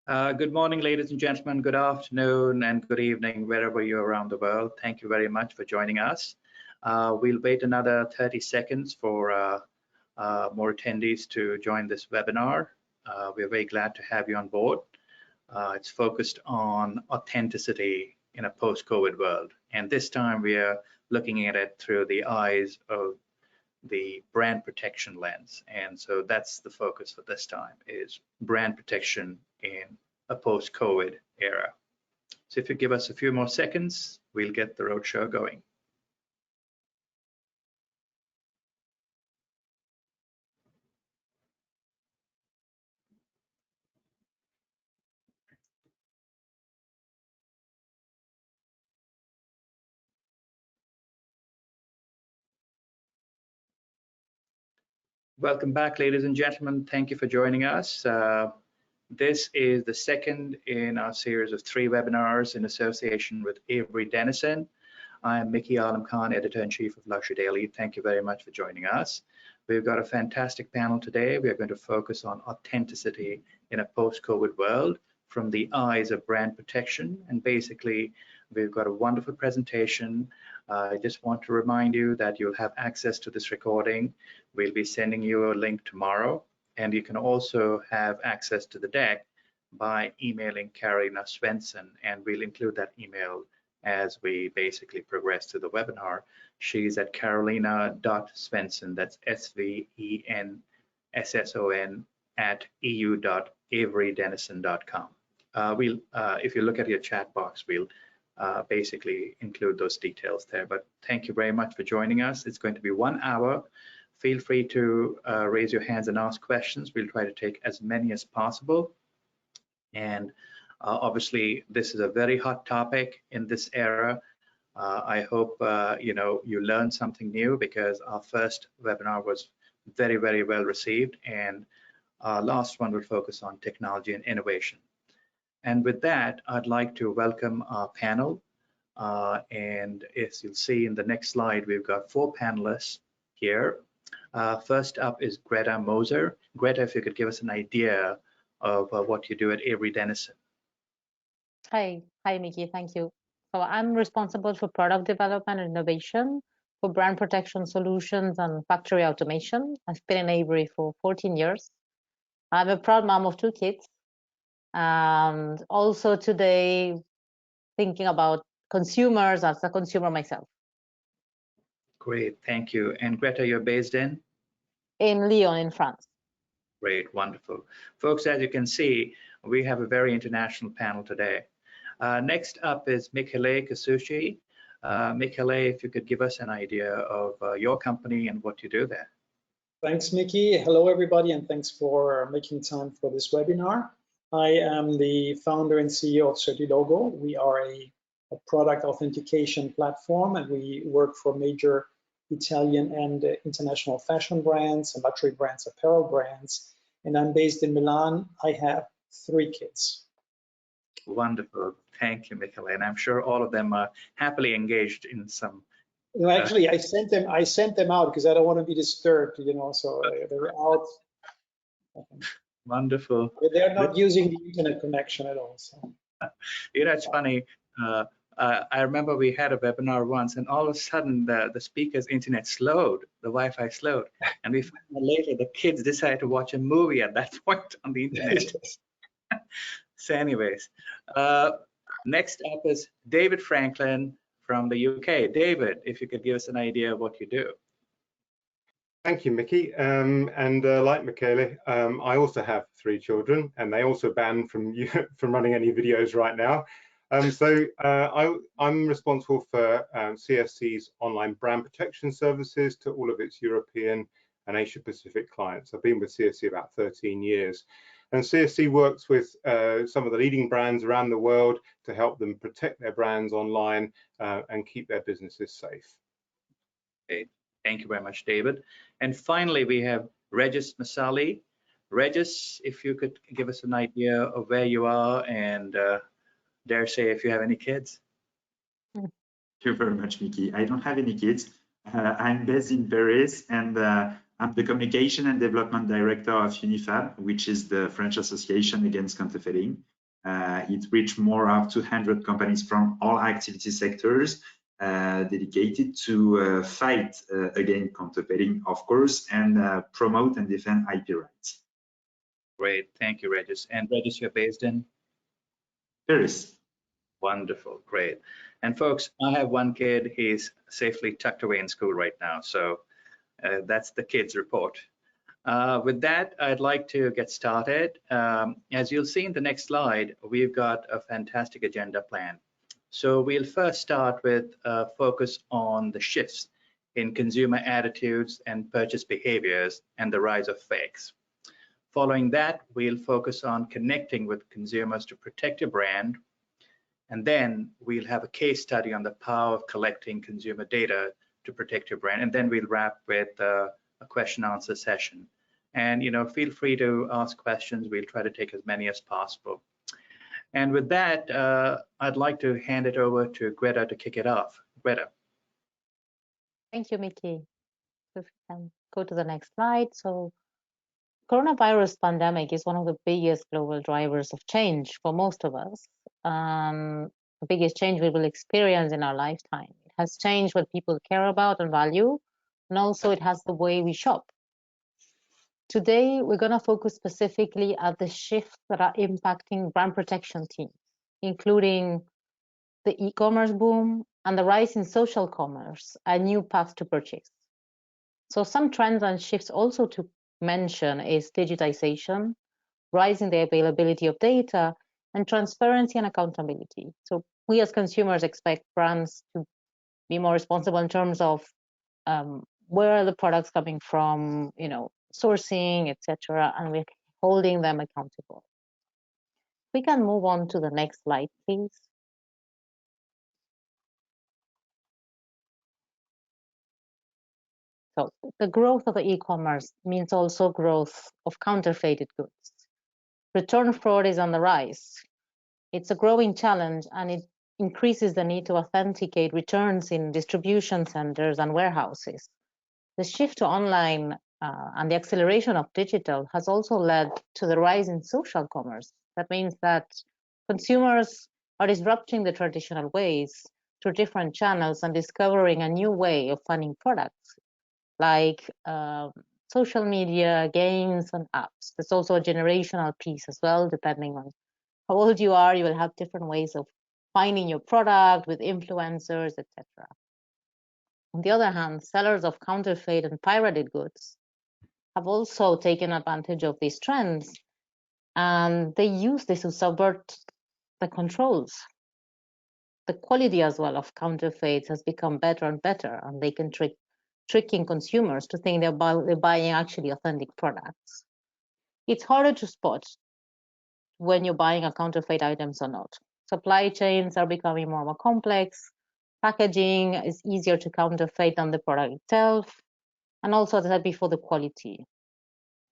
Good morning, ladies and gentlemen. Good afternoon and good evening, wherever you're around the world. Thank you very much for joining us. We'll wait another 30 seconds for more attendees to join this webinar. We're very glad to have you on board. It's focused on authenticity in a post-COVID world. And this time we are looking at it through the eyes of the brand protection lens. And so that's the focus for this time, is brand protection in a post-COVID era. So if you give us a few more seconds, we'll get the roadshow going. Welcome back, ladies and gentlemen. Thank you for joining us. This is the second in our series of 3 webinars in association with Avery Dennison. I'm Mickey Alam Khan, Editor-in-Chief of Luxury Daily. Thank you very much for joining us. We've got a fantastic panel today. We are going to focus on authenticity in a post-COVID world from the eyes of brand protection. And basically, we've got a wonderful presentation. I just want to remind you that you'll have access to this recording. We'll be sending you a link tomorrow, and you can also have access to the deck by emailing Carolina Svensson, and we'll include that email as we basically progress through the webinar. She's at carolina.svensson, that's SVENSSON at eu.averydennison.com. If you look at your chat box, we'll basically include those details there. But thank you very much for joining us. It's going to be 1 hour. Feel free to raise your hands and ask questions. We'll try to take as many as possible. And obviously, this is a very hot topic in this era. I hope you learned something new, because our first webinar was very, very well received, and our last one will focus on technology and innovation. And with that, I'd like to welcome our panel. And as you'll see in the next slide, we've got 4 panelists here. First up is Greta Moser. Greta, if you could give us an idea of what you do at Avery Dennison. Hi, Mickey, thank you. So I'm responsible for product development and innovation for brand protection solutions and factory automation. I've been in Avery for 14 years. I'm a proud mom of 2 kids, and also today thinking about consumers as a consumer myself. Great, thank you. And Greta, you're based in? In Lyon, in France. Great, wonderful. Folks, as you can see, we have a very international panel today. Next up is Michele Casucci. Michele, if you could give us an idea of your company and what you do there. Thanks, Mickey. Hello, everybody, and thanks for making time for this webinar. I am the founder and CEO of Certilogo. We are a product authentication platform, and we work for major Italian and international fashion brands and luxury brands, apparel brands. And I'm based in Milan. I have 3 kids. Wonderful. Thank you, Michele. And I'm sure all of them are happily engaged in some. No, actually, I sent them out because I don't want to be disturbed, so they're out. Wonderful. But they're not using the internet connection at all. So. It's funny. I remember we had a webinar once, and all of a sudden the speaker's internet slowed, the Wi-Fi slowed, and we found out later the kids decided to watch a movie at that point on the internet. So anyways, next up is David Franklin from the UK. David, if you could give us an idea of what you do. Thank you, Mickey. Like Michele, I also have 3 children, and they also banned from running any videos right now. I'm responsible for CSC's online brand protection services to all of its European and Asia Pacific clients. I've been with CSC about 13 years. And CSC works with some of the leading brands around the world to help them protect their brands online and keep their businesses safe. Okay. Thank you very much, David. And finally, we have Regis Messali. Regis, if you could give us an idea of where you are and dare say if you have any kids. Thank you very much, Mickey. I don't have any kids. I'm based in Paris, and I'm the Communication and Development Director of Unifab, which is the French Association Against Counterfeiting. It reached more of 200 companies from all activity sectors dedicated to fight against counterfeiting, of course, and promote and defend IP rights. Great, thank you, Regis. And Regis, you're based in? Paris. Wonderful, great. And folks, I have one kid, he's safely tucked away in school right now. So that's the kids report. With that, I'd like to get started. As you'll see in the next slide, we've got a fantastic agenda plan. So we'll first start with a focus on the shifts in consumer attitudes and purchase behaviors and the rise of fakes. Following that, we'll focus on connecting with consumers to protect your brand. And then we'll have a case study on the power of collecting consumer data to protect your brand. And then we'll wrap with a question answer session. And feel free to ask questions. We'll try to take as many as possible. And with that, I'd like to hand it over to Greta to kick it off. Greta. Thank you, Mickey. If we can go to the next slide. So coronavirus pandemic is one of the biggest global drivers of change for most of us. The biggest change we will experience in our lifetime. It has changed what people care about and value, and also it has the way we shop. Today, we're going to focus specifically at the shifts that are impacting brand protection teams, including the e-commerce boom and the rise in social commerce, a new path to purchase. So some trends and shifts also to mention is digitization, rising the availability of data, and transparency and accountability. So we as consumers expect brands to be more responsible in terms of where are the products coming from, sourcing, etc., and we're holding them accountable. We can move on to the next slide, please. So the growth of the e-commerce means also growth of counterfeited goods. Return fraud is on the rise. It's a growing challenge, and it increases the need to authenticate returns in distribution centers and warehouses. The shift to online and the acceleration of digital has also led to the rise in social commerce. That means that consumers are disrupting the traditional ways through different channels and discovering a new way of finding products, like social media, games, and apps. There's also a generational piece as well. Depending on how old you are, you will have different ways of finding your product with influencers, etc. On the other hand, sellers of counterfeit and pirated goods have also taken advantage of these trends, and they use this to subvert the controls. The quality as well of counterfeits has become better and better, and they can tricking consumers to think they're buying actually authentic products. It's harder to spot when you're buying a counterfeit items or not. Supply chains are becoming more complex. Packaging is easier to counterfeit than the product itself. And also, as I said before, the quality.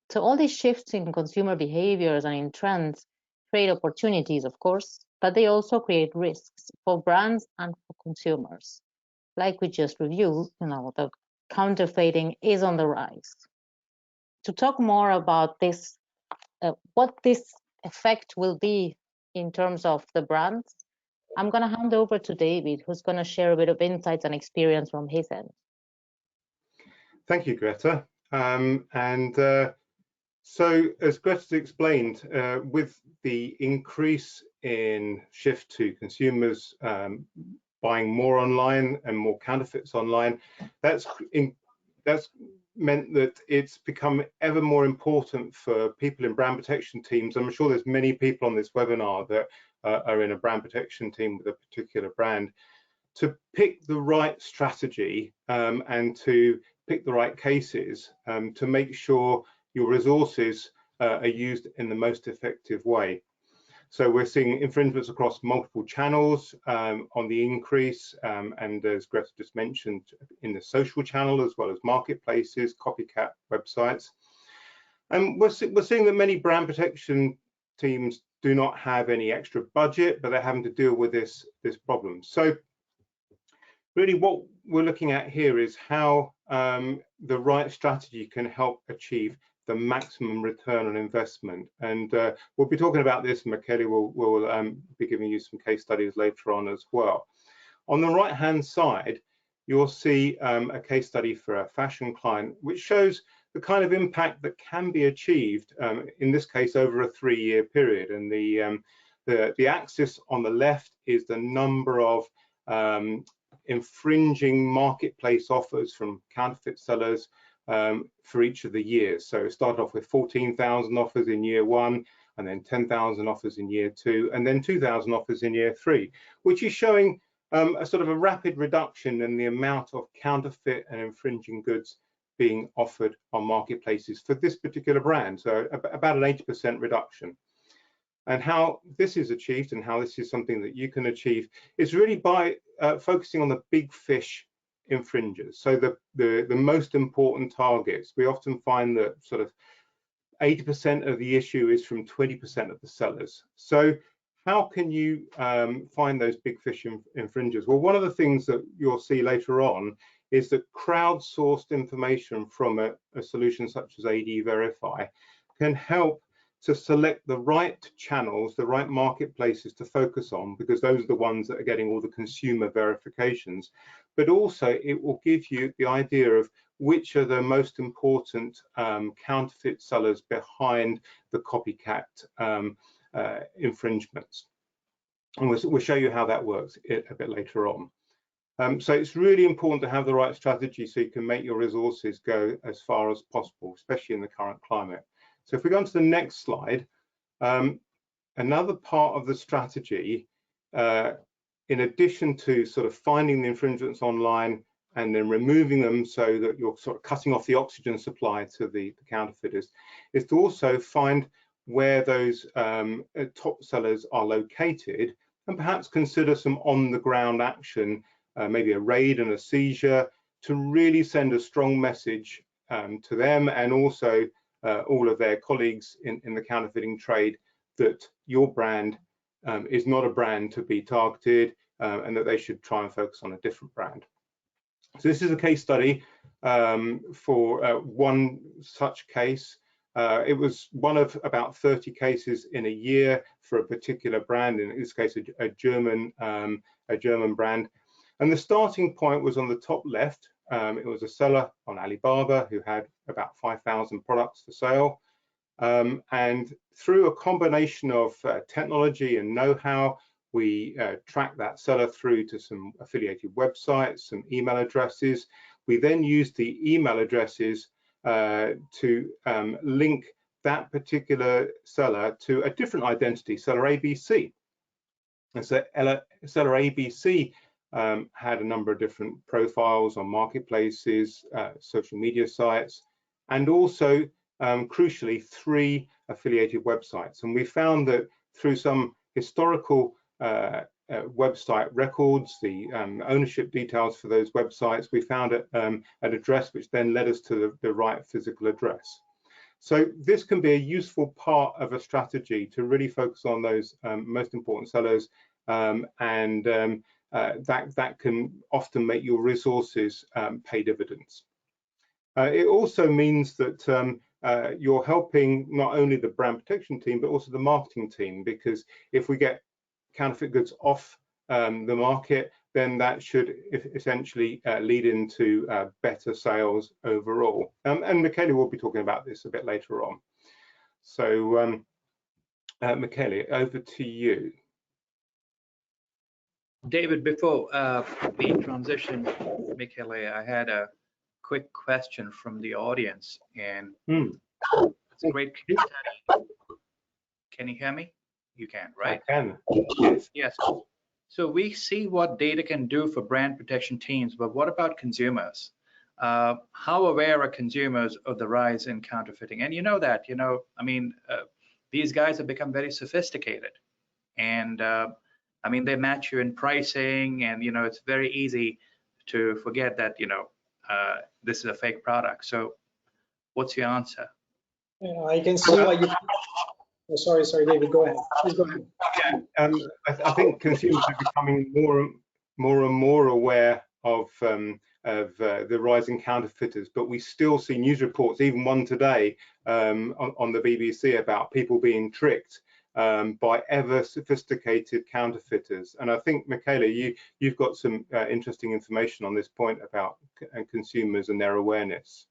So all these shifts in consumer behaviors and in trends create opportunities, of course, but they also create risks for brands and for consumers. Like we just reviewed, the counterfeiting is on the rise. To talk more about this, what this effect will be in terms of the brands, I'm going to hand over to David, who's going to share a bit of insights and experience from his end. Thank you, Greta. So as Greta explained, with the increase in shift to consumers buying more online and more counterfeits online, that's meant that it's become ever more important for people in brand protection teams. I'm sure there's many people on this webinar that are in a brand protection team with a particular brand, to pick the right strategy and to pick the right cases to make sure your resources are used in the most effective way. So we're seeing infringements across multiple channels on the increase, and as Greta just mentioned, in the social channel as well as marketplaces, copycat websites. And we're seeing that many brand protection teams do not have any extra budget, but they're having to deal with this problem. So really what we're looking at here is how the right strategy can help achieve the maximum return on investment. And we'll be talking about this. Michele will be giving you some case studies later on as well. On the right-hand side, you'll see a case study for a fashion client, which shows the kind of impact that can be achieved, in this case, over a 3-year period. And the axis on the left is the number of infringing marketplace offers from counterfeit sellers for each of the years. So it started off with 14,000 offers in year 1, and then 10,000 offers in year 2, and then 2,000 offers in year 3, which is showing a sort of a rapid reduction in the amount of counterfeit and infringing goods being offered on marketplaces for this particular brand. So about an 80% reduction. And how this is achieved, and how this is something that you can achieve, is really by focusing on the big fish infringers. So the most important targets. We often find that sort of 80% of the issue is from 20% of the sellers. So how can you find those big fish infringers? Well, one of the things that you'll see later on is that crowdsourced information from a solution such as AD Verify can help to select the right channels, the right marketplaces to focus on, because those are the ones that are getting all the consumer verifications. But also it will give you the idea of which are the most important counterfeit sellers behind the copycat infringements. And we'll show you how that works a bit later on. So it's really important to have the right strategy so you can make your resources go as far as possible, especially in the current climate. So if we go on to the next slide, another part of the strategy, in addition to sort of finding the infringements online and then removing them so that you're sort of cutting off the oxygen supply to the counterfeiters, is to also find where those top sellers are located, and perhaps consider some on-the-ground action, maybe a raid and a seizure, to really send a strong message to them, and also all of their colleagues in the counterfeiting trade, that your brand is not a brand to be targeted, and that they should try and focus on a different brand. So this is a case study for one such case. It was one of about 30 cases in a year for a particular brand, in this case a German brand. And the starting point was on the top left. It was a seller on Alibaba who had about 5,000 products for sale. And through a combination of technology and know-how, we tracked that seller through to some affiliated websites, some email addresses. We then used the email addresses to link that particular seller to a different identity, seller ABC. And so seller ABC had a number of different profiles on marketplaces, social media sites, and also crucially 3 affiliated websites. And we found that through some historical website records, the ownership details for those websites, we found an address which then led us to the right physical address. So this can be a useful part of a strategy to really focus on those most important sellers, and that can often make your resources pay dividends. It also means that you're helping not only the brand protection team, but also the marketing team, because if we get counterfeit goods off the market, then that should essentially lead into better sales overall. And Michele will be talking about this a bit later on. So Michele, over to you. David, before we transition, Michele, I had a quick question from the audience, and it's a great case study. Can you hear me? You can, right? I can. Yes. Yes. So we see what data can do for brand protection teams, but what about consumers? How aware are consumers of the rise in counterfeiting? And you know that, I mean, these guys have become very sophisticated, and I mean, they match you in pricing, and it's very easy to forget that this is a fake product. So what's your answer? Yeah, I can see why you. Oh, sorry, David, go ahead. Please go ahead. I think consumers are becoming more and more aware of the rising counterfeiters, but we still see news reports, even one today on the BBC, about people being tricked by ever sophisticated counterfeiters. And I think, Michele, you've got some interesting information on this point about consumers and their awareness.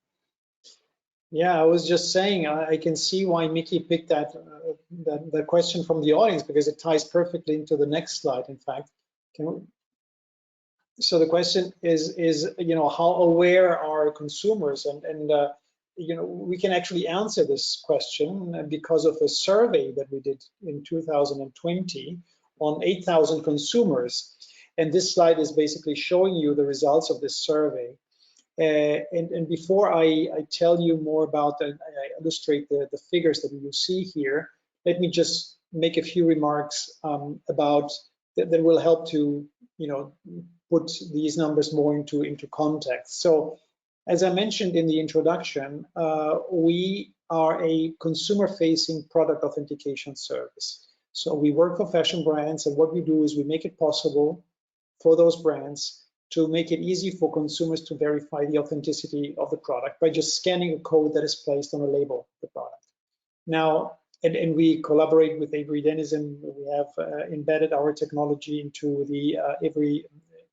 Yeah, I was just saying, I can see why Mickey picked that question from the audience, because it ties perfectly into the next slide. In fact, so the question is, you know, how aware are consumers? And you know, we can actually answer this question because of a survey that we did in 2020 on 8,000 consumers. And this slide is basically showing you the results of this survey. And before I tell you more about and I illustrate the figures that you see here, let me just make a few remarks about that will help to, you know, put these numbers more into context. So, as I mentioned in the introduction, we are a consumer-facing product authentication service. So we work for fashion brands, and what we do is we make it possible for those brands to make it easy for consumers to verify the authenticity of the product by just scanning a code that is placed on a label of the product. Now, and we collaborate with Avery Dennison. We have embedded our technology into the Avery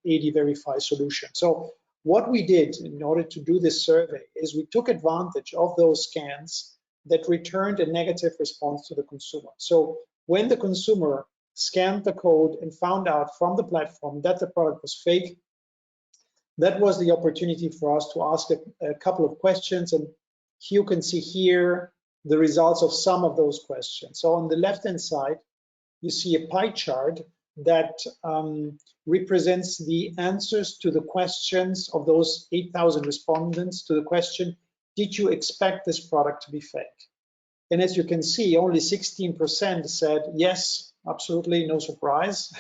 AD Verify solution. So what we did in order to do this survey is we took advantage of those scans that returned a negative response to the consumer. So when the consumer scanned the code and found out from the platform that the product was fake, that was the opportunity for us to ask a couple of questions, and you can see here the results of some of those questions. So on the left-hand side, you see a pie chart that represents the answers to the questions of those 8,000 respondents to the question, did you expect this product to be fake? And as you can see, only 16% said, yes, absolutely, no surprise.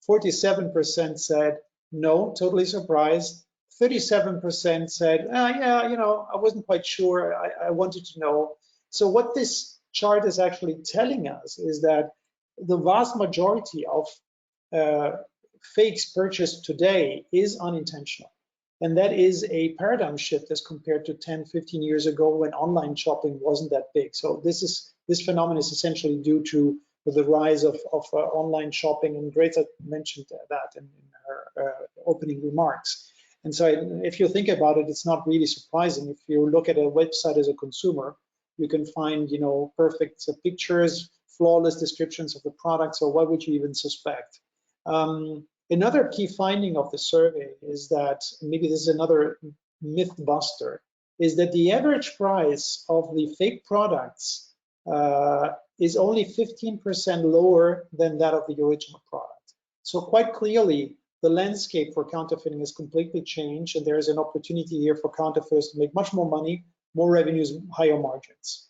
47% said, no, totally surprised. 37% said, yeah, you know, I wasn't quite sure. I wanted to know. So what this chart is actually telling us is that the vast majority of fakes purchased today is unintentional. And that is a paradigm shift as compared to 10, 15 years ago when online shopping wasn't that big. So this phenomenon is essentially due to the rise of online shopping, and Greta mentioned that in her opening remarks. And so if you think about it, it's not really surprising. If you look at a website as a consumer, you can find, you know, perfect pictures, flawless descriptions of the product. So why would you even suspect? Another key finding of the survey is that, maybe this is another myth buster, is that the average price of the fake products is only 15% lower than that of the original product. So quite clearly, the landscape for counterfeiting has completely changed, and there is an opportunity here for counterfeiters to make much more money, more revenues, higher margins.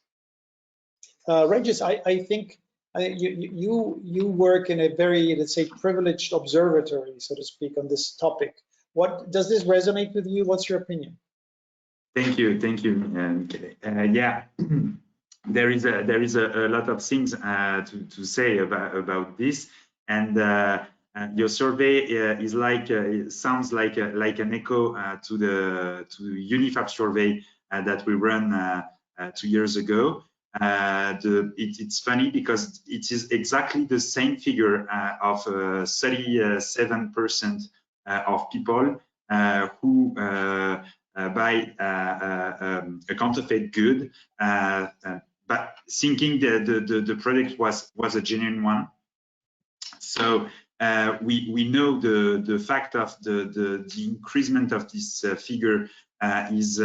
Regis, I think you work in a very, let's say, privileged observatory, so to speak, on this topic. What does this resonate with you? What's your opinion? Thank you. Yeah, there is a lot of things to say about this, and your survey is it sounds like an echo to the Unifab survey that we ran 2 years ago. It's funny because it is exactly the same figure of 37% of people who buy a counterfeit good, but thinking the product was a genuine one. So we know the fact of the increasement of this figure is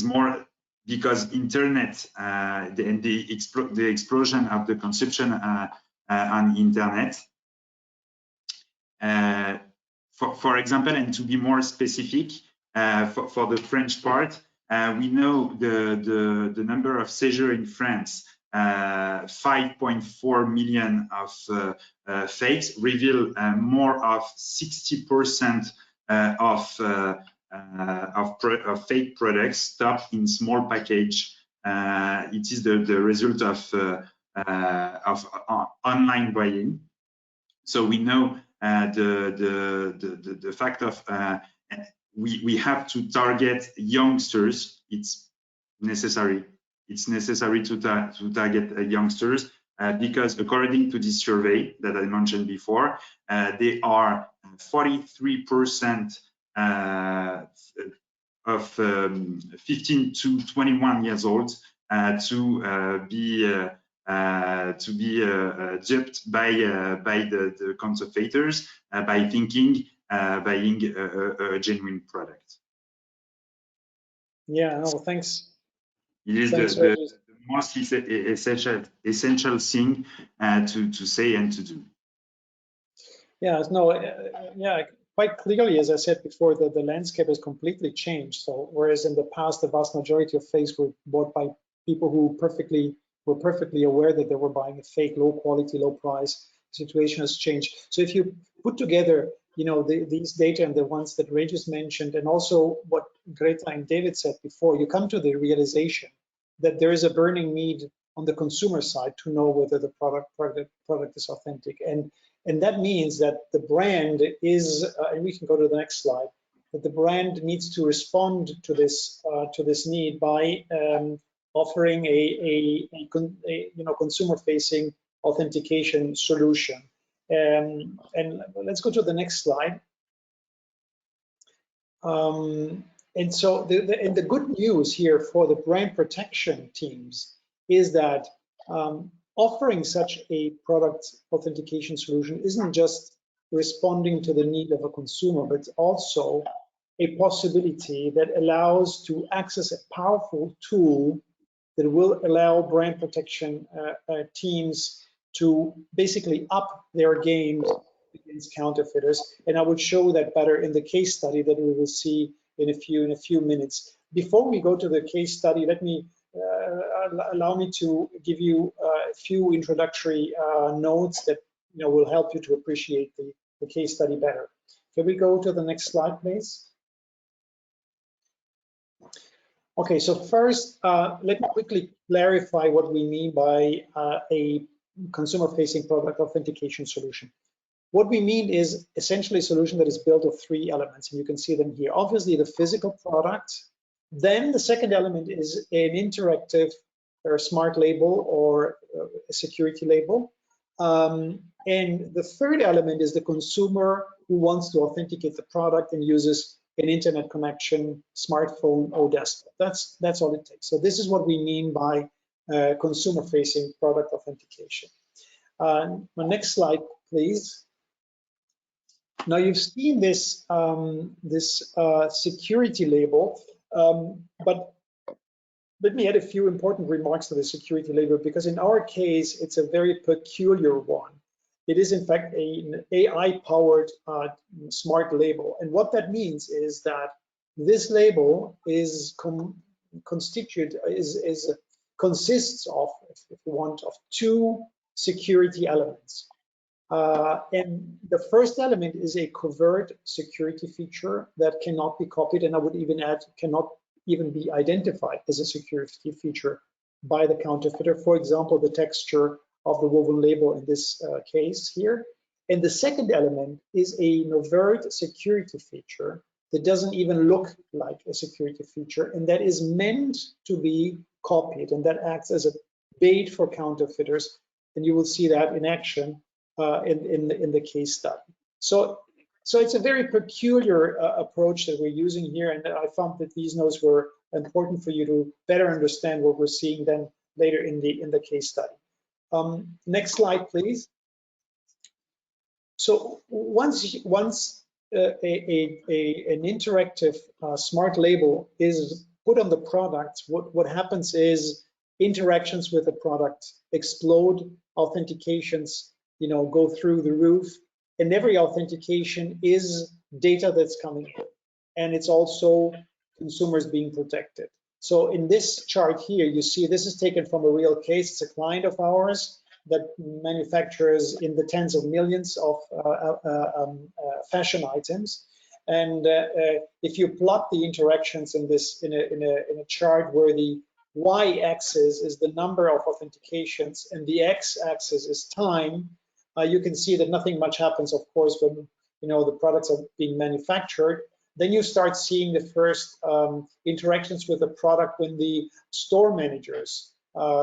more because internet and the explosion of the consumption on internet. For example, and to be more specific, for the French part, we know the number of seizures in France, 5.4 million of fakes reveal more of 60% of fake products stopped in small package. It is the result of online buying. So we know the fact of we have to target youngsters. It's necessary. It's necessary to target youngsters because according to this survey that I mentioned before, they are 43% of 15 to 21 years old to be duped by the counterfeiters by thinking buying a genuine product. Yeah, no, thanks. It is the most essential thing to say and to do. Yeah, no, yeah, quite clearly, as I said before, the landscape has completely changed. So whereas in the past, the vast majority of fakes were bought by people who were perfectly aware that they were buying a fake, low quality, low price, the situation has changed. So if you put together, you know, these data and the ones that Regis mentioned, and also what Greta and David said before, you come to the realization that there is a burning need on the consumer side to know whether the product is authentic. And that means that the brand is, and we can go to the next slide, that the brand needs to respond to this need by offering a consumer-facing authentication solution. And let's go to the next slide. And so the good news here for the brand protection teams is that offering such a product authentication solution isn't just responding to the need of a consumer, but also a possibility that allows to access a powerful tool that will allow brand protection teams to basically up their game against counterfeiters. And I would show that better in the case study that we will see in a few minutes. Before we go to the case study, let me allow me to give you a few introductory notes that will help you to appreciate the case study better. Can we go to the next slide, please? Okay, so first, let me quickly clarify what we mean by a consumer-facing product authentication solution. What we mean is essentially a solution that is built of three elements, and you can see them here. Obviously, the physical product. Then the second element is an interactive or smart label or a security label. And the third element is the consumer who wants to authenticate the product and uses an internet connection, smartphone or desktop. That's all it takes. So this is what we mean by consumer-facing product authentication. My next slide, please. Now you've seen this security label, but let me add a few important remarks to the security label, because in our case, it's a very peculiar one. It is in fact an AI-powered smart label. And what that means is that this label is consists of, if you want, of two security elements. And the first element is a covert security feature that cannot be copied, and I would even add cannot even be identified as a security feature by the counterfeiter. For example, the texture of the woven label in this case here. And the second element is a overt security feature that doesn't even look like a security feature, and that is meant to be copied, and that acts as a bait for counterfeiters. And you will see that in action in the case study. So it's a very peculiar approach that we're using here, and I found that these notes were important for you to better understand what we're seeing then later in the case study. Next slide, please. So once an interactive smart label is put on the product, what happens is interactions with the product explode, authentications go through the roof, and every authentication is data that's coming in, and it's also consumers being protected. So in this chart here, you see this is taken from a real case. It's a client of ours that manufactures in the tens of millions of fashion items. And if you plot the interactions in a chart where the y-axis is the number of authentications and the x-axis is time, you can see that nothing much happens, of course, when the products are being manufactured. Then you start seeing the first interactions with the product when the store managers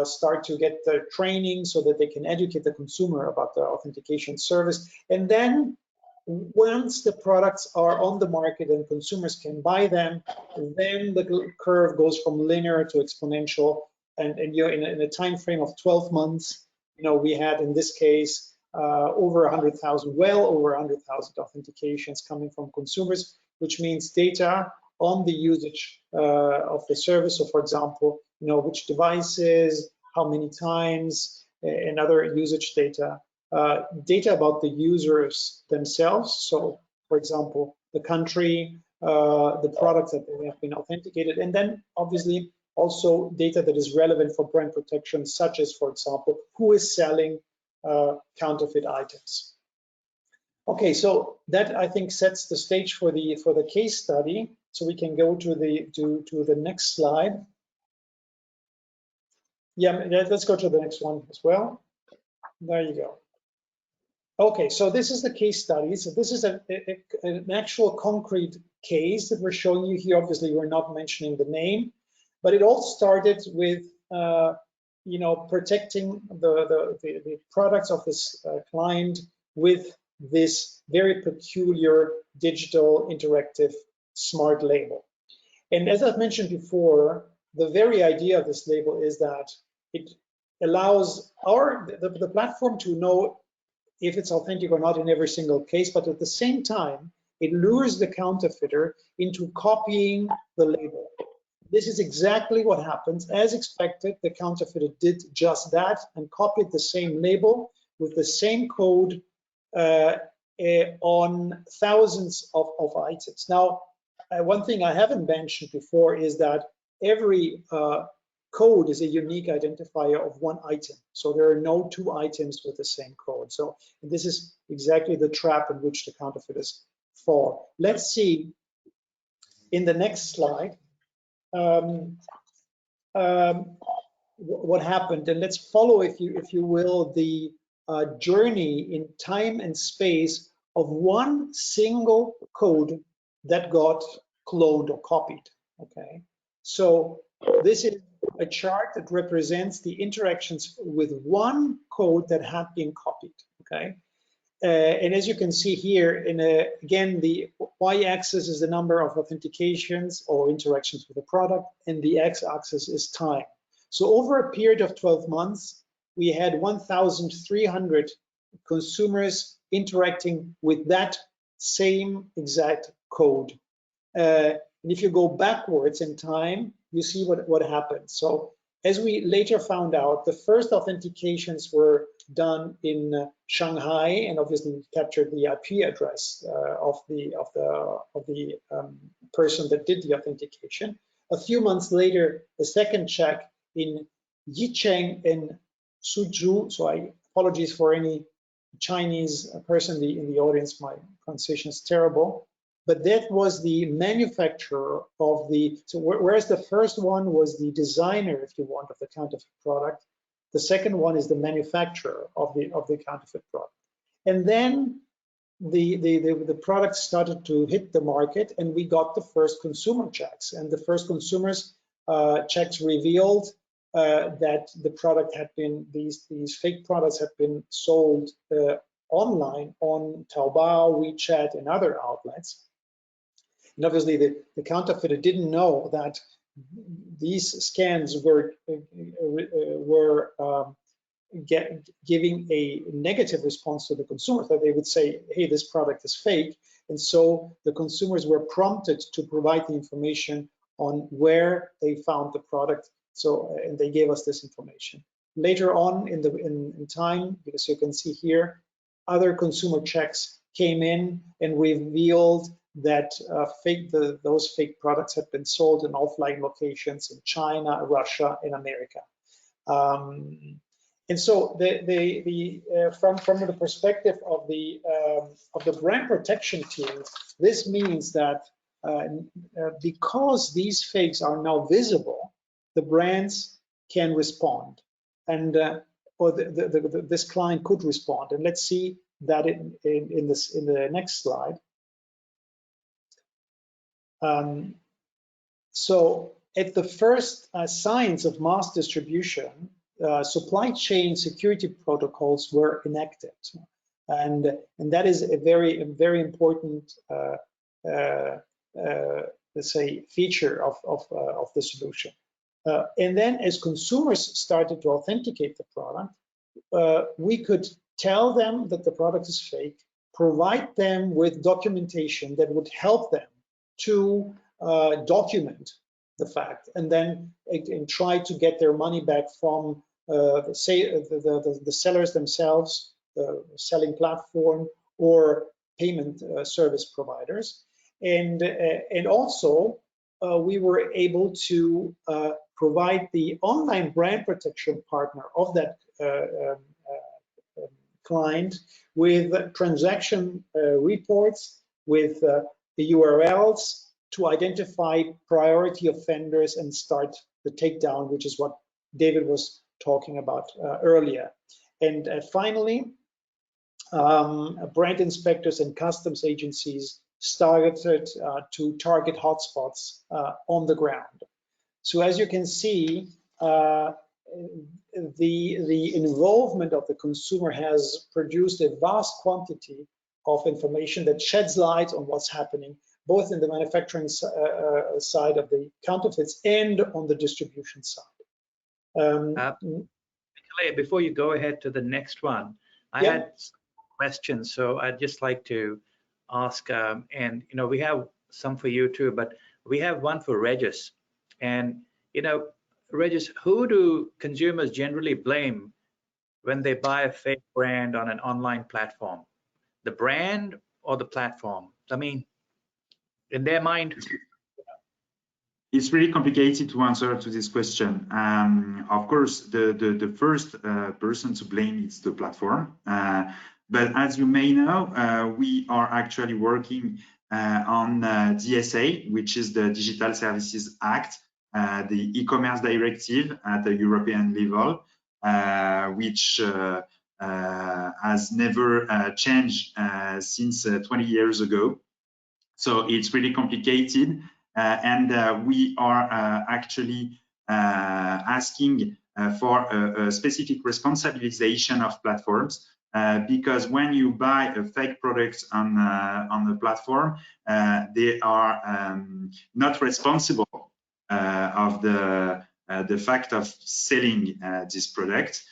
start to get the training so that they can educate the consumer about the authentication service. And then once the products are on the market and consumers can buy them, then the curve goes from linear to exponential. And you're in a time frame of 12 months, we had in this case over 100,000, well over 100,000 authentications coming from consumers, which means data on the usage of the service. So for example, which devices, how many times, and other usage data. Data about the users themselves. So for example, the country, the products that they have been authenticated, and then obviously also data that is relevant for brand protection, such as, for example, who is selling counterfeit items. Okay, so that I think sets the stage for the case study. So we can go to the next slide. Yeah, let's go to the next one as well. There you go. Okay, so this is the case study. So this is an actual concrete case that we're showing you here. Obviously, we're not mentioning the name, but it all started with protecting the products of this client with this very peculiar digital interactive smart label. And as I've mentioned before, the very idea of this label is that it allows the platform to know if it's authentic or not in every single case, but at the same time, it lures the counterfeiter into copying the label. This is exactly what happens. As expected, the counterfeiter did just that and copied the same label with the same code on thousands of items. Now, one thing I haven't mentioned before is that every code is a unique identifier of one item. So there are no two items with the same code. So this is exactly the trap in which the counterfeiters fall. Let's see in the next slide what happened, and let's follow, if you will, the journey in time and space of one single code that got cloned or copied. Okay, so this is a chart that represents the interactions with one code that had been copied. Okay, and as you can see here, again, the y-axis is the number of authentications or interactions with the product, and the x-axis is time. So over a period of 12 months, we had 1,300 consumers interacting with that same exact code. And if you go backwards in time, you see what happened. So as we later found out, the first authentications were done in Shanghai, and obviously captured the IP address of the person that did the authentication. A few months later, the second check in Yicheng and Suzhou. So I apologize for any Chinese person in the audience. My pronunciation is terrible. But that was the manufacturer of whereas the first one was the designer, if you want, of the counterfeit product, the second one is the manufacturer of the counterfeit product. And then the product started to hit the market, and we got the first consumer checks. And the first consumers checks revealed that the product had been, these fake products had been sold online on Taobao, WeChat, and other outlets. And obviously, the counterfeiter didn't know that these scams were giving a negative response to the consumers, that they would say, hey, this product is fake. And so the consumers were prompted to provide the information on where they found the product. So, and they gave us this information. Later on in time, because you can see here, other consumer checks came in and revealed that those fake products had been sold in offline locations in China, Russia, and America. And so from the perspective of the brand protection team, this means that because these fakes are now visible, the brands can respond. And or this client could respond. And let's see that in the next slide. So at the first signs of mass distribution, supply chain security protocols were enacted, and that is a very important let's say feature of the solution. And then as consumers started to authenticate the product, we could tell them that the product is fake, provide them with documentation that would help them to document the fact, and then try to get their money back from the sellers themselves, the selling platform, or payment service providers. And also we were able to provide the online brand protection partner of that client with transaction reports, with the URLs to identify priority offenders and start the takedown, which is what David was talking about earlier. And finally, brand inspectors and customs agencies started to target hotspots on the ground. So as you can see, the involvement of the consumer has produced a vast quantity of information that sheds light on what's happening, both in the manufacturing side of the counterfeits and on the distribution side. Michele, before you go ahead to the next one, I had some questions, so I'd just like to ask, and we have some for you too, but we have one for Regis. And Regis, who do consumers generally blame when they buy a fake brand on an online platform? The brand or the platform? I mean, in their mind. It's really complicated to answer to this question. Of course, the first person to blame is the platform. But as you may know, we are actually working on DSA, which is the Digital Services Act, the e-commerce directive at the European level, which has never changed since 20 years ago. So it's really complicated. And we are actually asking for a specific responsibilization of platforms, because when you buy a fake product on the platform, they are not responsible of the fact of selling this product.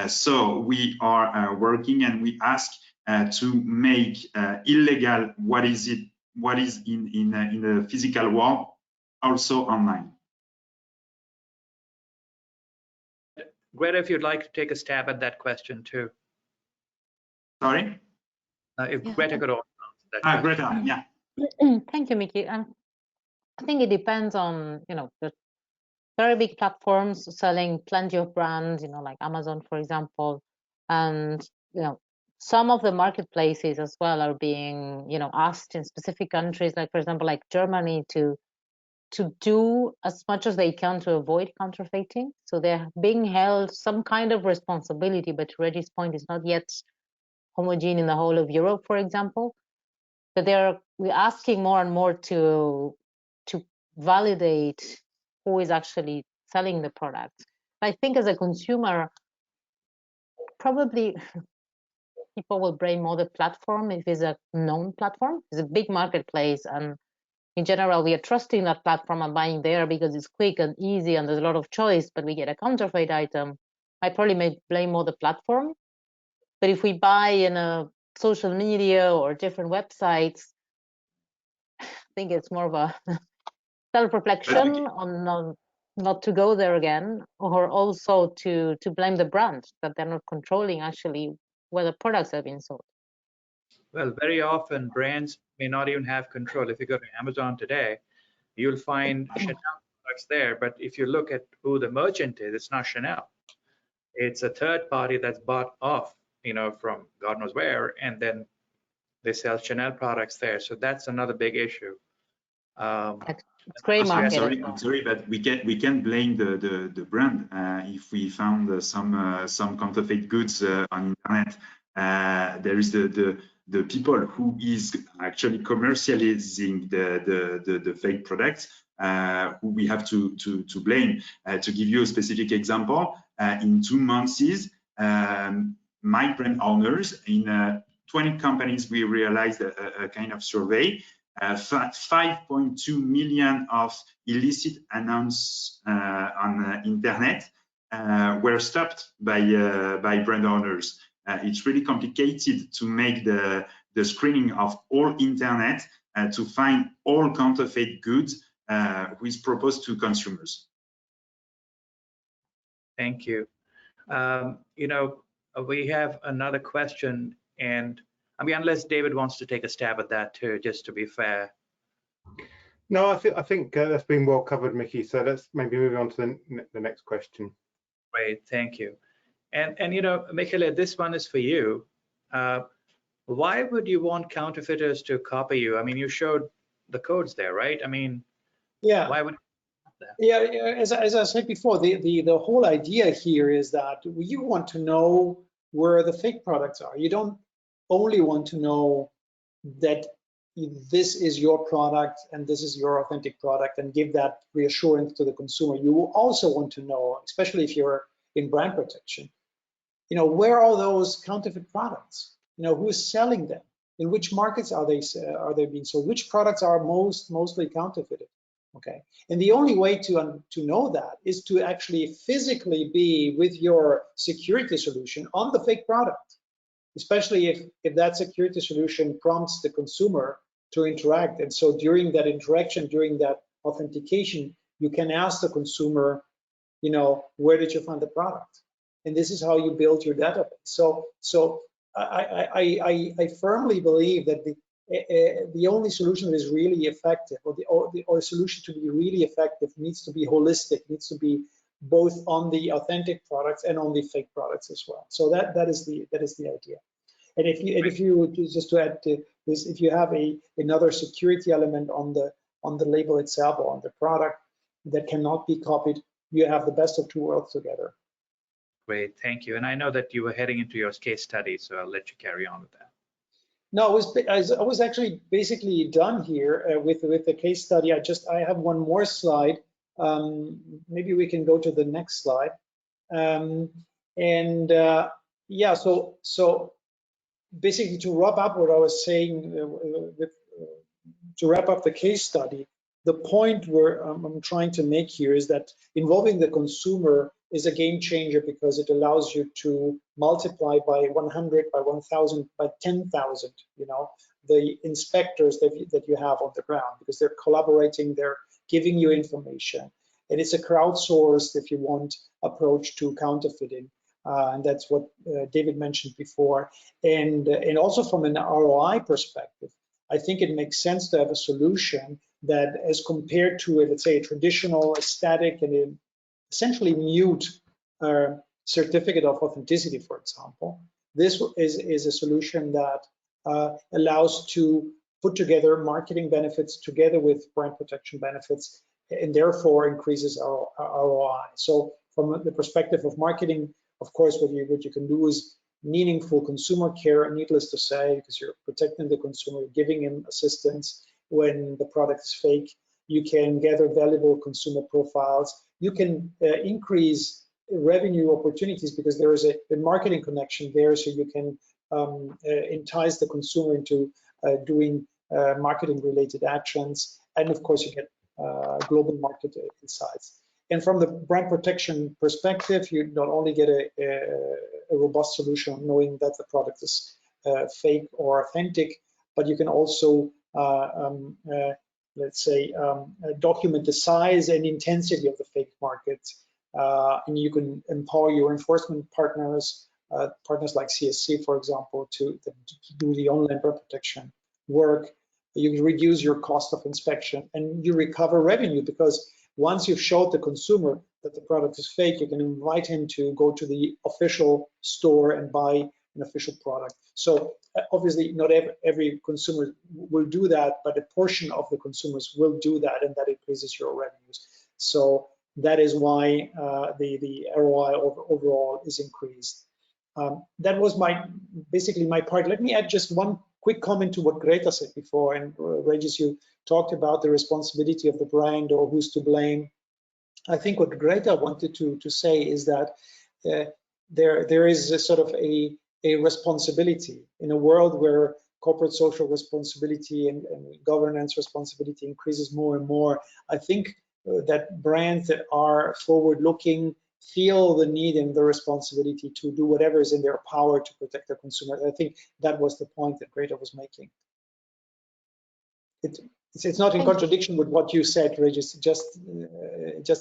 So we are working, and we ask to make illegal what is in the physical world also online. Greta, if you'd like to take a stab at that question too. Sorry? If Greta could also answer that. Greta, yeah. Thank you, Mickey. I think it depends on, the very big platforms selling plenty of brands, like Amazon, for example, and, some of the marketplaces as well are being, asked in specific countries, like, for example, like Germany, to do as much as they can to avoid counterfeiting. So they're being held some kind of responsibility, but to Regis' point, is not yet homogeneous in the whole of Europe, for example. But we're asking more and more to validate who is actually selling the product. I think as a consumer, probably people will blame more the platform if it's a known platform. It's a big marketplace, and in general, we are trusting that platform and buying there because it's quick and easy and there's a lot of choice, but we get a counterfeit item. I probably may blame more the platform. But if we buy in a social media or different websites, I think it's more of a self-reflection on not to go there again, or also to blame the brand, that they're not controlling actually where the products have been sold. Well, very often brands may not even have control. If you go to Amazon today, you'll find Chanel products there, but if you look at who the merchant is, it's not Chanel. It's a third party that's bought off, from God knows where, and then they sell Chanel products there. So that's another big issue. It's gray market. I'm sorry, but we can blame the brand if we found some counterfeit goods on internet. There is the people who is actually commercializing the fake products who we have to blame. To give you a specific example, in 2 months, my brand owners in 20 companies, we realized a kind of survey. 5.2 million of illicit announcements on internet were stopped by brand owners. It's really complicated to make the screening of all internet to find all counterfeit goods who is proposed to consumers. Thank you. You know, we have another question, and I mean, unless David wants to take a stab at that too, just to be fair. No, I think that's been well covered, Mickey. So let's maybe move on to the next question. Great, thank you. And you know, Michele, this one is for you. Why would you want counterfeiters to copy you? I mean, you showed the codes there, right? I mean, yeah. Why would that? Yeah, as I said before, the whole idea here is that you want to know where the fake products are. You don't only want to know that this is your product and this is your authentic product and give that reassurance to the consumer. You will also want to know, especially if you're in brand protection, you know, where are those counterfeit products? You know, who is selling them? In which markets are they being sold? Which products are mostly counterfeited? Okay, and the only way to know that is to actually physically be with your security solution on the fake product, especially if that security solution prompts the consumer to interact. And so during that interaction, during that authentication, you can ask the consumer, you know, where did you find the product? And this is how you build your database. So I firmly believe that the only solution that is really effective, or the solution to be really effective, needs to be holistic, needs to be both on the authentic products and on the fake products as well. So that is the idea. And if you just to add to this, if you have another security element on the label itself or on the product that cannot be copied, you have the best of two worlds together. Great, thank you. And I know that you were heading into your case study, so I'll let you carry on with that. No, I was actually basically done here with the case study. I have one more slide. Maybe we can go to the next slide. Yeah, so basically to wrap up what I was saying, to wrap up the case study, the point where I'm trying to make here is that involving the consumer is a game changer because it allows you to multiply by 100, by 1,000, by 10,000, you know, the inspectors that you have on the ground, because they're collaborating, they're giving you information. And it's a crowdsourced, if you want, approach to counterfeiting. And that's what David mentioned before. And also from an ROI perspective, I think it makes sense to have a solution that, as compared to, let's say, a traditional, a static, and essentially mute certificate of authenticity, for example, this is a solution that allows to put together marketing benefits together with brand protection benefits, and therefore increases our ROI. So from the perspective of marketing, of course, what you can do is meaningful consumer care, needless to say, because you're protecting the consumer, giving him assistance when the product is fake. You can gather valuable consumer profiles. You can increase revenue opportunities because there is a marketing connection there, so you can entice the consumer into doing marketing-related actions. And of course, you get global market insights. And from the brand protection perspective, you not only get a robust solution knowing that the product is fake or authentic, but you can also, let's say, document the size and intensity of the fake market. And you can empower your enforcement partners, partners like CSC, for example, to do the online brand protection work. You reduce your cost of inspection and you recover revenue, because once you've showed the consumer that the product is fake, you can invite him to go to the official store and buy an official product. So obviously not every consumer will do that, but a portion of the consumers will do that, and that increases your revenues. So that is why the ROI overall is increased. That was basically my part. Let me add just one quick comment to what Greta said before. And Regis, you talked about the responsibility of the brand or who's to blame. I think what Greta wanted to say is that there is a sort of a responsibility in a world where corporate social responsibility and governance responsibility increases more and more. I think that brands that are forward-looking feel the need and the responsibility to do whatever is in their power to protect their consumers. I think that was the point that Greta was making. It's not in contradiction with what you said, Regis, just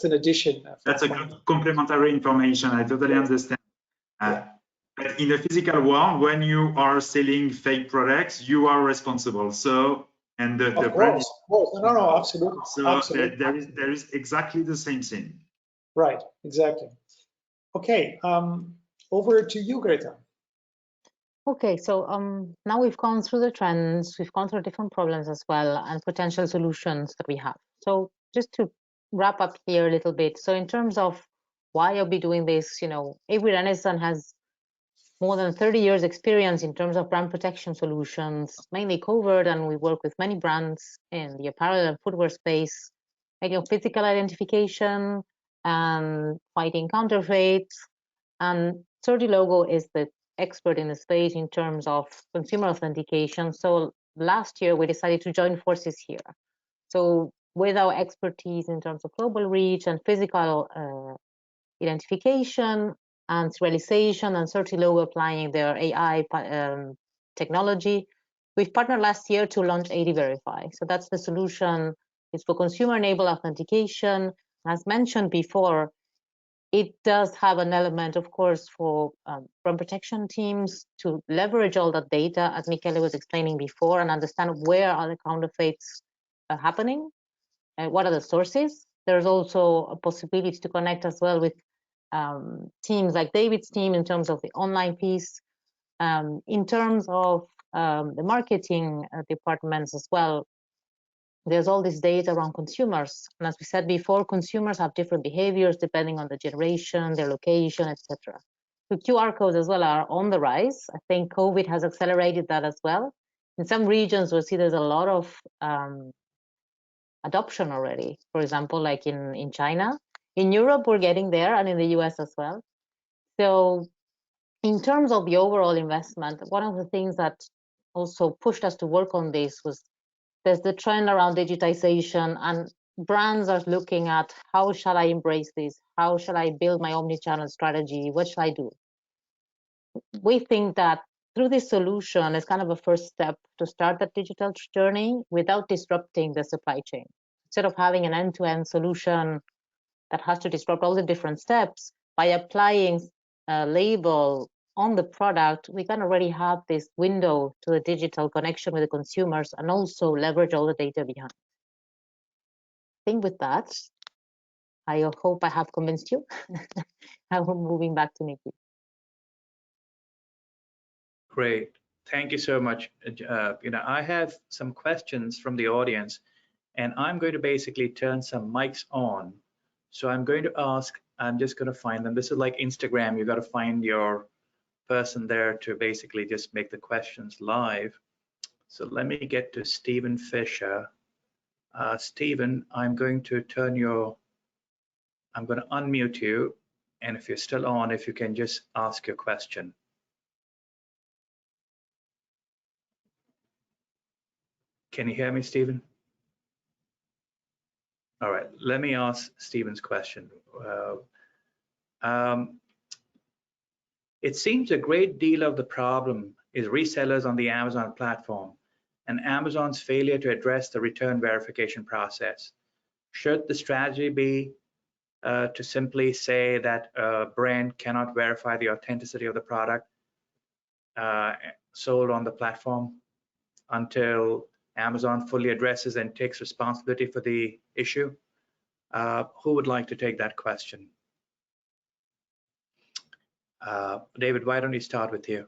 an addition. That's a good complementary information. I totally understand. But in the physical world, when you are selling fake products, you are responsible. So, and the brand is, no, absolutely. So absolutely. There is exactly the same thing. Right, exactly. Okay, over to you, Greta. Okay, so now we've gone through the trends, we've gone through different problems as well, and potential solutions that we have. So just to wrap up here a little bit. So in terms of why I'll be doing this, Avery Dennison has more than 30 years experience in terms of brand protection solutions, mainly covert, and we work with many brands in the apparel and footwear space, making physical identification and fighting counterfeit. And Certilogo is the expert in the space in terms of consumer authentication. So last year we decided to join forces here. So with our expertise in terms of global reach and physical identification and serialization, and Certilogo applying their AI technology, we've partnered last year to launch AD Verify. So that's the solution. It's for consumer-enabled authentication. As mentioned before, it does have an element, of course, for brand protection teams to leverage all that data, as Michele was explaining before, and understand where are the counterfeits happening and what are the sources. There's also a possibility to connect as well with teams like David's team in terms of the online piece, in terms of the marketing departments as well. There's all this data around consumers, and as we said before, consumers have different behaviors depending on the generation, their location, etc. The QR codes as well are on the rise. I think COVID has accelerated that as well. In some regions, we'll see there's a lot of adoption already. For example, like in China. In Europe, we're getting there, and in the US as well. So in terms of the overall investment, one of the things that also pushed us to work on this was there's the trend around digitization, and brands are looking at how shall I embrace this? How shall I build my omni-channel strategy? What shall I do? We think that through this solution is kind of a first step to start that digital journey without disrupting the supply chain. Instead of having an end-to-end solution that has to disrupt all the different steps, by applying a label on the product, we can already have this window to the digital connection with the consumers and also leverage all the data behind. I think with that, I hope I have convinced you. I'm moving back to Nikki. Great. Thank you so much. I have some questions from the audience, and I'm going to basically turn some mics on. So I'm going to ask, I'm just going to find them. This is like Instagram. You got to find your person there to basically just make the questions live. So let me get to Stephen Fisher. Stephen, I'm going to unmute you. And if you're still on, if you can just ask your question. Can you hear me, Stephen? All right, let me ask Stephen's question. It seems a great deal of the problem is resellers on the Amazon platform and Amazon's failure to address the return verification process. Should the strategy be to simply say that a brand cannot verify the authenticity of the product sold on the platform until Amazon fully addresses and takes responsibility for the issue? Who would like to take that question? David, why don't we start with you?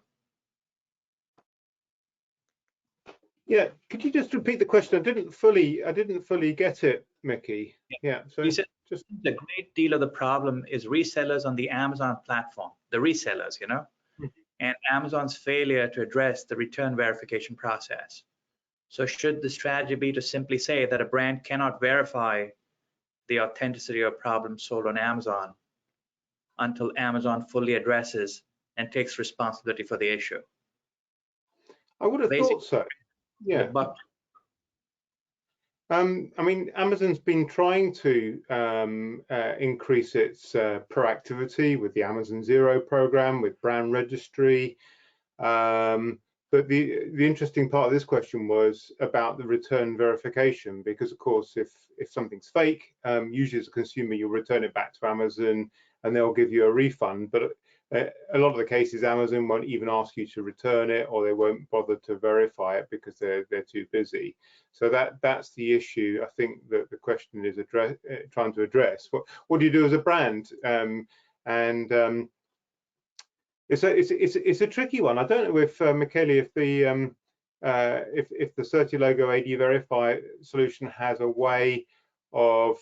Yeah, could you just repeat the question? I didn't fully get it, Mickey. Yeah, so you said just the great deal of the problem is resellers on the Amazon platform, the resellers, you know, and Amazon's failure to address the return verification process. So should the strategy be to simply say that a brand cannot verify the authenticity of problems sold on Amazon until Amazon fully addresses and takes responsibility for the issue? I would have thought so. Yeah. But I mean, Amazon's been trying to increase its proactivity with the Amazon Zero program, with brand registry. But the interesting part of this question was about the return verification, because of course, if something's fake, usually as a consumer, you'll return it back to Amazon and they'll give you a refund. But a lot of the cases, Amazon won't even ask you to return it, or they won't bother to verify it because they're too busy. So that's the issue I think that the question is trying to address. What do you do as a brand? It's a tricky one. I don't know if Michele, if the Certilogo AD Verify solution has a way of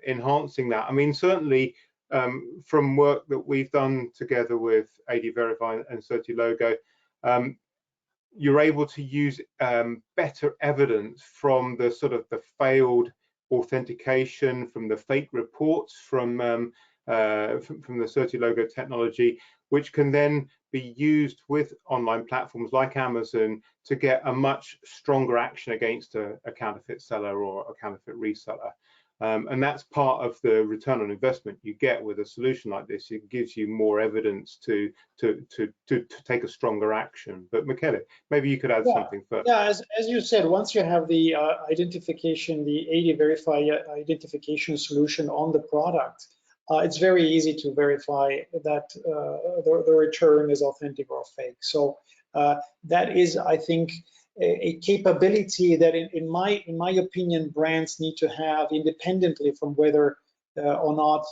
enhancing that. I mean, certainly from work that we've done together with AD Verify and Certilogo, you're able to use better evidence from the sort of the failed authentication, from the fake reports from the Certilogo technology, which can then be used with online platforms like Amazon to get a much stronger action against a counterfeit seller or a counterfeit reseller. And that's part of the return on investment you get with a solution like this. It gives you more evidence to take a stronger action. But Michele, maybe you could add something first. Yeah, as you said, once you have the identification, the AD Verify identification solution on the product, it's very easy to verify that the return is authentic or fake. So that is, I think, a capability that, in my opinion, brands need to have independently from whether or not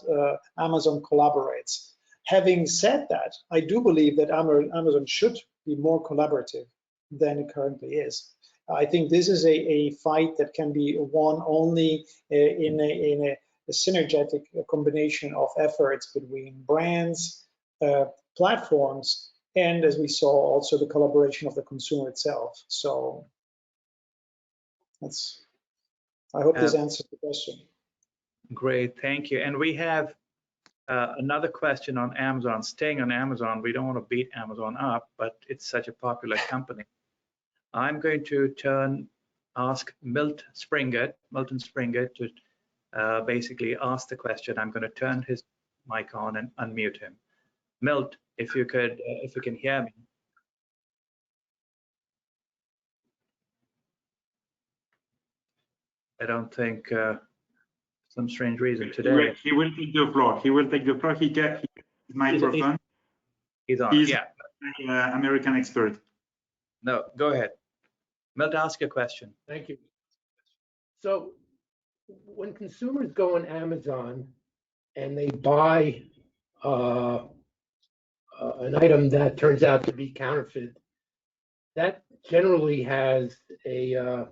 Amazon collaborates. Having said that, I do believe that Amazon should be more collaborative than it currently is. I think this is a fight that can be won only in a synergetic combination of efforts between brands, platforms, and, as we saw, also the collaboration of the consumer itself. So I hope this answers the question. Great, thank you. And we have another question on Amazon. Staying on Amazon, we don't want to beat Amazon up, but it's such a popular company. I'm going to ask Milton Springett to basically ask the question. I'm going to turn his mic on and unmute him. Milt, if you can hear me. I don't think some strange reason today. He will take the floor. He will take the floor. He gets his microphone. He's on. He's yeah. American expert. No, go ahead. Milt, ask your question. Thank you. So when consumers go on Amazon and they buy an item that turns out to be counterfeit, that generally has a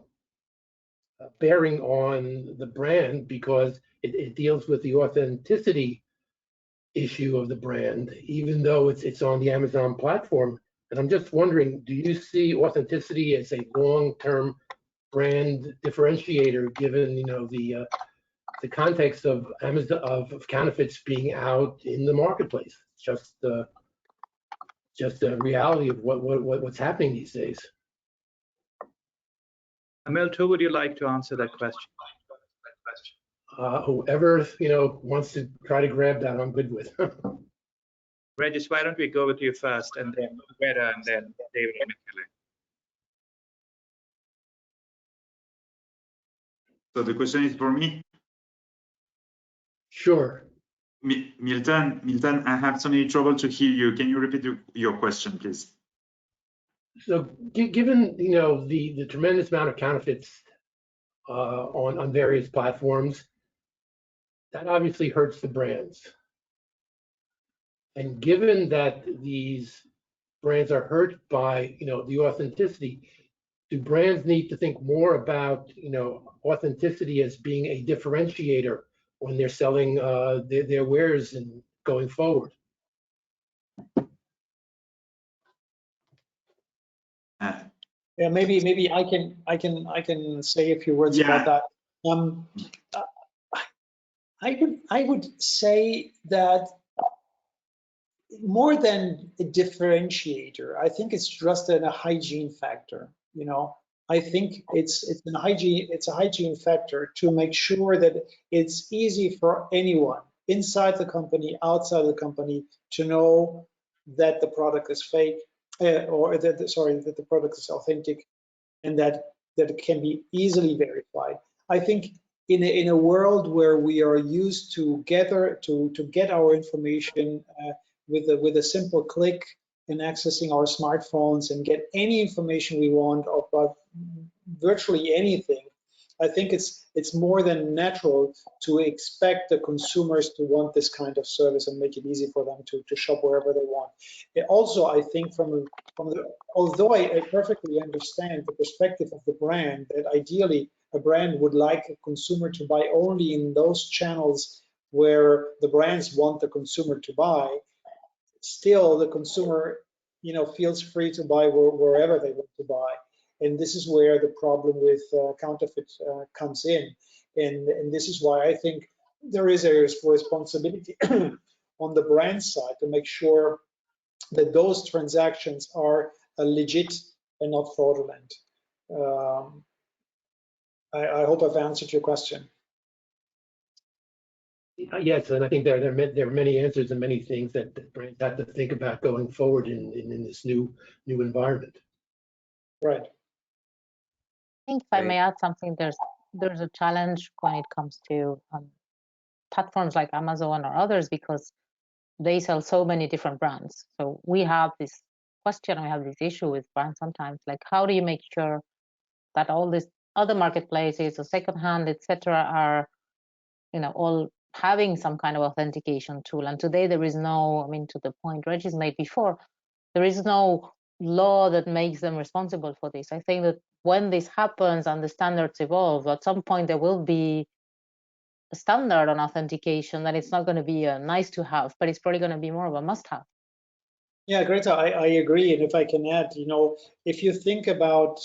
bearing on the brand because it deals with the authenticity issue of the brand, even though it's on the Amazon platform. And I'm just wondering, do you see authenticity as a long-term brand differentiator, given the context of Amazon of counterfeits being out in the marketplace? It's just a reality of what's happening these days. Milt, who would you like to answer that question? Whoever wants to try to grab that, I'm good with. Regis, why don't we go with you first, and then Greta, and then David and Michele. So the question is for me? Sure. Milton, I have so many trouble to hear you. Can you repeat your question, please? So given the tremendous amount of counterfeits on various platforms, that obviously hurts the brands. And given that these brands are hurt by the authenticity, do brands need to think more about, authenticity as being a differentiator when they're selling their wares and going forward? Yeah, maybe I can say a few words about that. I would say that more than a differentiator, I think it's just a hygiene factor. I think it's a hygiene factor to make sure that it's easy for anyone inside the company, outside the company, to know that the product is fake, or that the product is authentic, and that it can be easily verified. I think in a world where we are used to get our information with a simple click and accessing our smartphones and get any information we want about virtually anything, I think it's more than natural to expect the consumers to want this kind of service and make it easy for them to shop wherever they want. Also, I think although I perfectly understand the perspective of the brand, that ideally a brand would like a consumer to buy only in those channels where the brands want the consumer to buy, still the consumer feels free to buy wherever they want to buy. And this is where the problem with counterfeit comes in. And this is why I think there is a responsibility on the brand side to make sure that those transactions are legit and not fraudulent. I hope I've answered your question. Yes, and I think there are many answers and many things that brands have to think about going forward in this new environment. Right. I think if I may add something, there's a challenge when it comes to platforms like Amazon or others, because they sell so many different brands. So we have this question, we have this issue with brands sometimes, like how do you make sure that all these other marketplaces or secondhand, etc., are all having some kind of authentication tool? And today there is no, to the point Regis made before, there is no law that makes them responsible for this. I think that when this happens and the standards evolve, at some point there will be a standard on authentication that it's not going to be a nice to have, but it's probably going to be more of a must have. Yeah, Greta, I agree. And if I can add, if you think about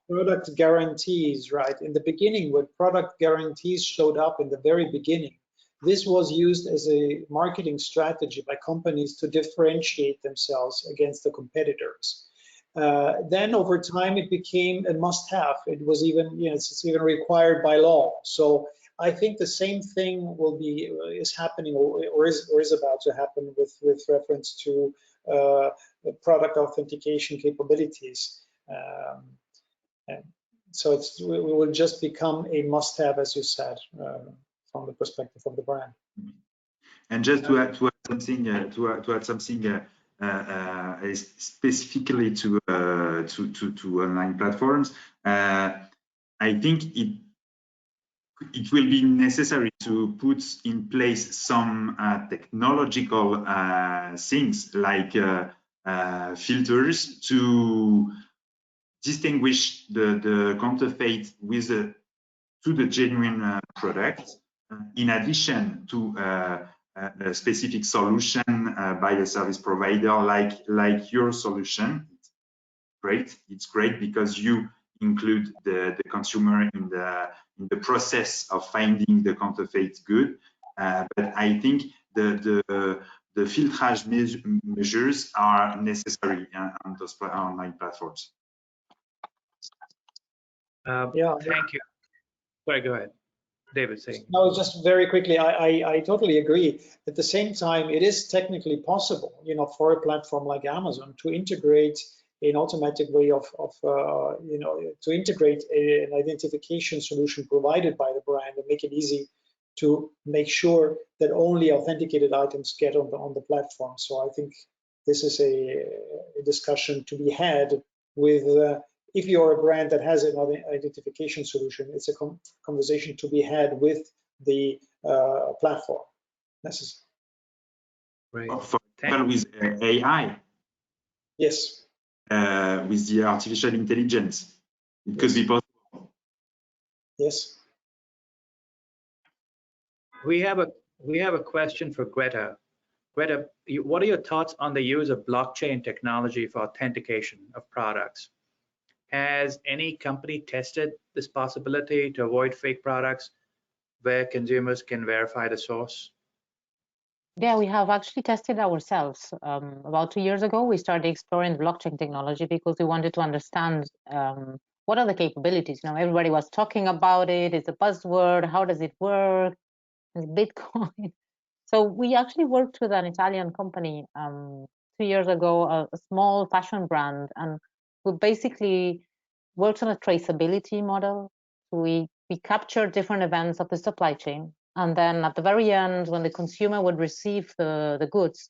product guarantees, right? In the beginning, when product guarantees showed up in the very beginning, this was used as a marketing strategy by companies to differentiate themselves against the competitors. Then over time, it became a must-have. It was even, it's even required by law. So I think the same thing is happening or is about to happen with reference to product authentication capabilities. And so it will just become a must-have, as you said, from the perspective of the brand. And just to add something, specifically to online platforms, I think it will be necessary to put in place some technological things like filters to distinguish the counterfeit to the genuine product, in addition to a specific solution by a service provider like your solution. It's great because you include the consumer in the process of finding the counterfeit good. But I think the filtrage measures are necessary on those online platforms. Yeah. Thank you. Sorry, go ahead. David saying. No, just very quickly, I totally agree. At the same time, it is technically possible, for a platform like Amazon to integrate an automatic way to integrate an identification solution provided by the brand and make it easy to make sure that only authenticated items get on the platform. So I think this is a discussion to be had with, if you're a brand that has an identification solution, it's a conversation to be had with the platform. Right. For example, with AI. Yes. with the artificial intelligence. It could be possible. Yes. We have a question for Greta. Greta, what are your thoughts on the use of blockchain technology for authentication of products? Has any company tested this possibility to avoid fake products where consumers can verify the source? Yeah, we have actually tested ourselves. About 2 years ago, we started exploring blockchain technology because we wanted to understand what are the capabilities. You know, everybody was talking about it. It's a buzzword. How does it work? It's Bitcoin. So we actually worked with an Italian company 2 years ago, a small fashion brand, and we basically worked on a traceability model. We captured different events of the supply chain, and then at the very end, when the consumer would receive the goods,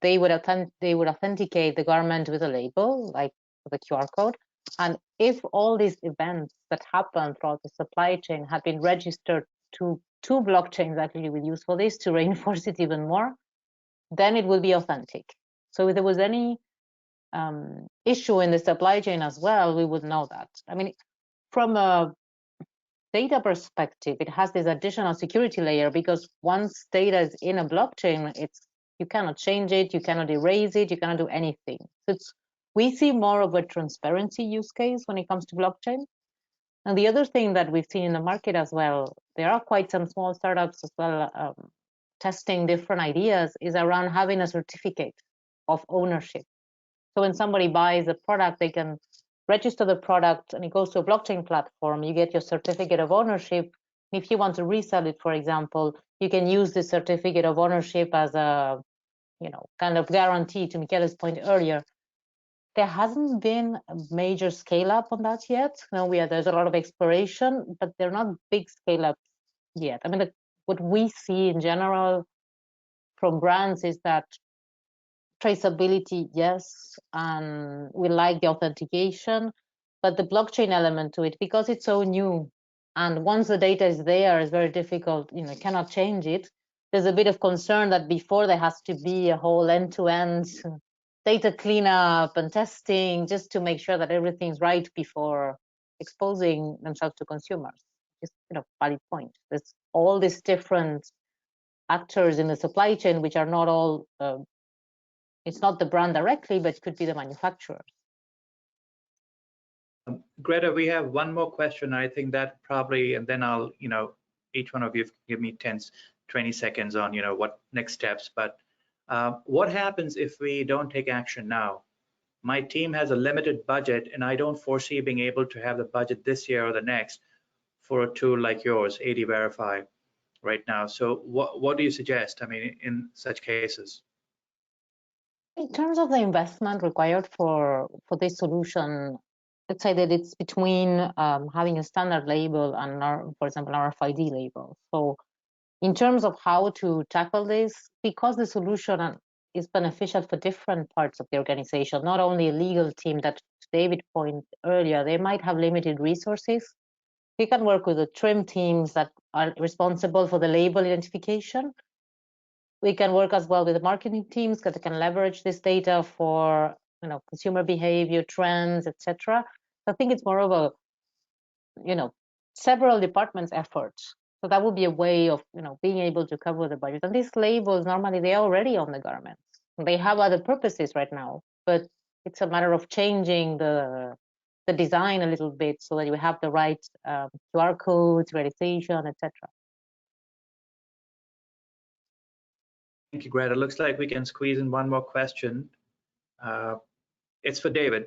they would authenticate the garment with a label, like the QR code. And if all these events that happened throughout the supply chain had been registered to two blockchains, actually we use for this to reinforce it even more, then it will be authentic. So if there was any issue in the supply chain as well, we would know that. I mean, from a data perspective, it has this additional security layer, because once data is in a blockchain, you cannot change it, you cannot erase it, you cannot do anything. So we see more of a transparency use case when it comes to blockchain. And the other thing that we've seen in the market as well, there are quite some small startups as well testing different ideas, is around having a certificate of ownership. So when somebody buys a product, they can register the product and it goes to a blockchain platform. You get your certificate of ownership. If you want to resell it, for example, you can use the certificate of ownership as a, kind of guarantee, to Michele's point earlier. There hasn't been a major scale up on that yet. There's a lot of exploration, but they're not big scale ups yet. I mean, what we see in general from brands is that traceability, yes, and we like the authentication, but the blockchain element to it, because it's so new, and once the data is there, it's very difficult, cannot change it. There's a bit of concern that before there has to be a whole end-to-end data cleanup and testing just to make sure that everything's right before exposing themselves to consumers. It's valid point. There's all these different actors in the supply chain, which are not all it's not the brand directly, but it could be the manufacturer. Greta, we have one more question. I think that probably, and then I'll, each one of you give me 20 seconds on, what next steps. But what happens if we don't take action now? My team has a limited budget, and I don't foresee being able to have the budget this year or the next for a tool like yours, AD Verify, right now. So what do you suggest? I mean, in such cases? In terms of the investment required for this solution, let's say that it's between having a standard label and, for example, an RFID label. So in terms of how to tackle this, because the solution is beneficial for different parts of the organization, not only a legal team that David pointed earlier, they might have limited resources. We can work with the trim teams that are responsible for the label identification. We can work as well with the marketing teams that can leverage this data for consumer behavior, trends, etc. So I think it's more of a several departments' efforts. So that would be a way of being able to cover the budget. And these labels normally they're already on the garments. They have other purposes right now, but it's a matter of changing the design a little bit so that you have the right QR codes, realization, etc. Thank you, Greta. Looks like we can squeeze in one more question. It's for David.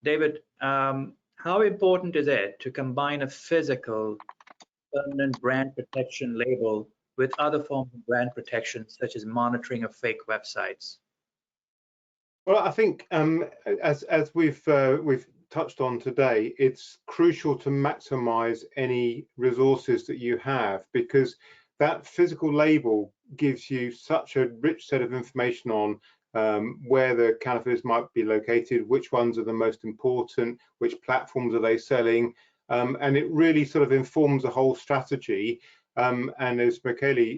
David, how important is it to combine a physical permanent brand protection label with other forms of brand protection, such as monitoring of fake websites? Well, I think as we've touched on today, it's crucial to maximize any resources that you have, because that physical label gives you such a rich set of information on where the counterfeiters might be located, which ones are the most important, which platforms are they selling, and it really sort of informs the whole strategy. And as Michele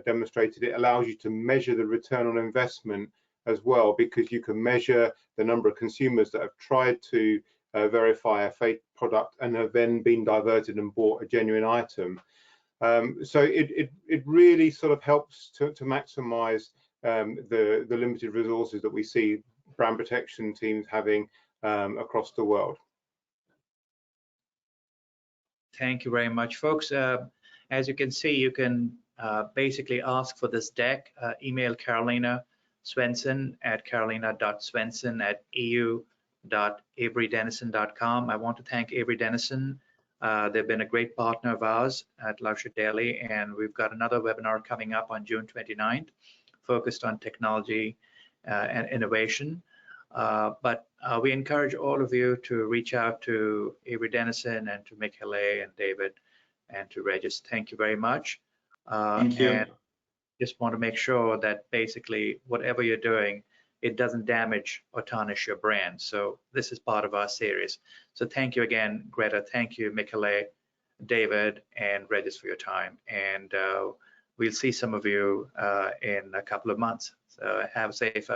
demonstrated, it allows you to measure the return on investment as well, because you can measure the number of consumers that have tried to verify a fake product and have then been diverted and bought a genuine item. So it really sort of helps to maximize the limited resources that we see brand protection teams having across the world. Thank you very much, folks. As you can see, you can basically ask for this deck. Email Carolina Swenson at carolina.swenson@eu.averydennison.com. I want to thank Avery Dennison. They've been a great partner of ours at LoveShop Daily, and we've got another webinar coming up on June 29th, focused on technology and innovation. But we encourage all of you to reach out to Avery Dennison and to Michele and David and to Regis. Thank you very much. Thank you. And just want to make sure that basically whatever you're doing, it doesn't damage or tarnish your brand. So this is part of our series. So thank you again, Greta. Thank you, Michele, David, and Regis for your time. And we'll see some of you in a couple of months. So have a safe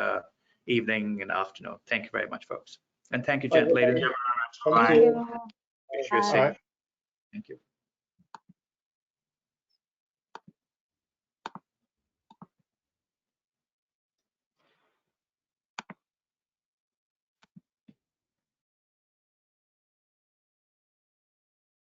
evening and afternoon. Thank you very much, folks. And thank you, ladies. Thank you. Wish you a safe. Thank you.